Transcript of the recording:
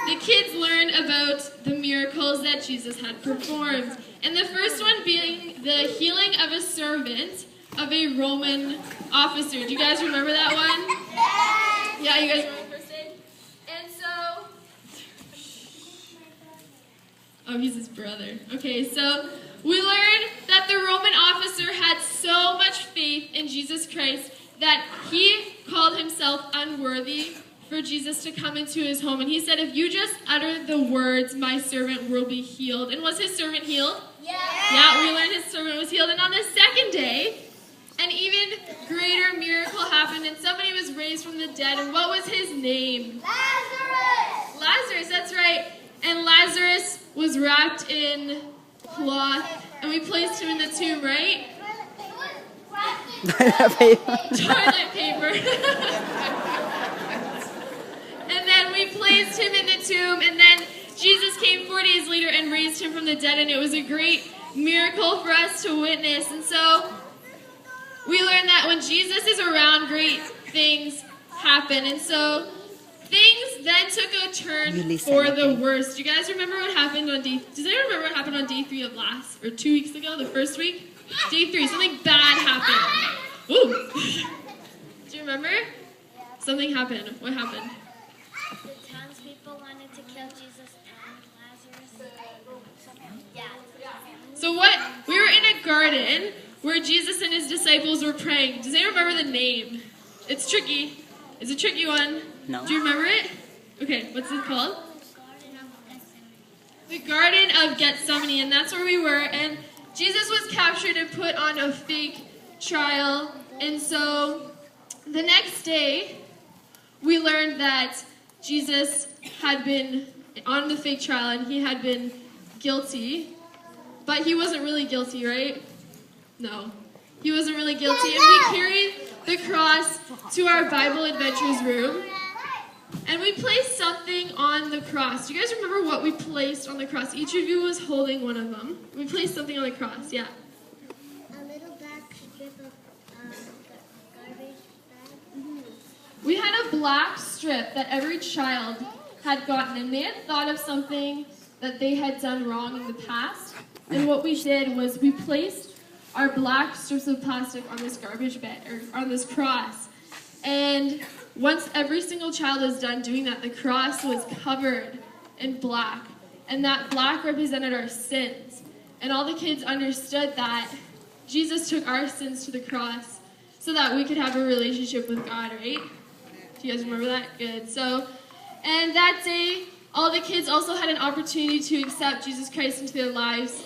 the kids learned about the miracles that Jesus had performed. And the first one being the healing of a servant of a Roman officer. Do you guys remember that one? Yeah, you guys remember the first aid? And so... Oh, he's his brother. Okay, so we learned that the Roman officer had so much faith in Jesus Christ that he called himself unworthy for Jesus to come into his home. And he said, if you just utter the words, my servant will be healed. And was his servant healed? Yeah, we learned his servant was healed. And on the second day, an even greater miracle happened, and somebody was raised from the dead. And what was his name? Lazarus! Lazarus, that's right. And Lazarus was wrapped in cloth, and we placed him in the tomb, right? Toilet paper. And then we placed him in the tomb, and then Jesus came 4 days later and raised him from the dead, and it was a great miracle for us to witness. And so we learned that when Jesus is around, great things happen. And so things then took a turn for the worst. Do you guys remember what happened on does anyone remember what happened on day 3 of 2 weeks ago, the first week? Day 3, something bad happened. Ooh. Do you remember? Something happened. What happened? The townspeople wanted to kill Jesus and Lazarus. Yeah. So we were in a garden where Jesus and his disciples were praying. Does anyone remember the name? It's tricky. It's a tricky one. No. Do you remember it? Okay, what's it called? The Garden of Gethsemane, and that's where we were. And Jesus was captured and put on a fake trial. And so the next day, we learned that Jesus had been on the fake trial and he had been guilty. But he wasn't really guilty, right? No. He wasn't really guilty. And we carried the cross to our Bible Adventures room. And we placed something on the cross. Do you guys remember what we placed on the cross? Each of you was holding one of them. We placed something on the cross, yeah. A little black strip of garbage bag. We had a black strip that every child had gotten, and they had thought of something that they had done wrong in the past. And what we did was we placed our black strips of plastic on this garbage bag, or on this cross. And once every single child was done doing that, the cross was covered in black. And that black represented our sins. And all the kids understood that Jesus took our sins to the cross so that we could have a relationship with God, right? Do you guys remember that? Good. So, and that day, all the kids also had an opportunity to accept Jesus Christ into their lives.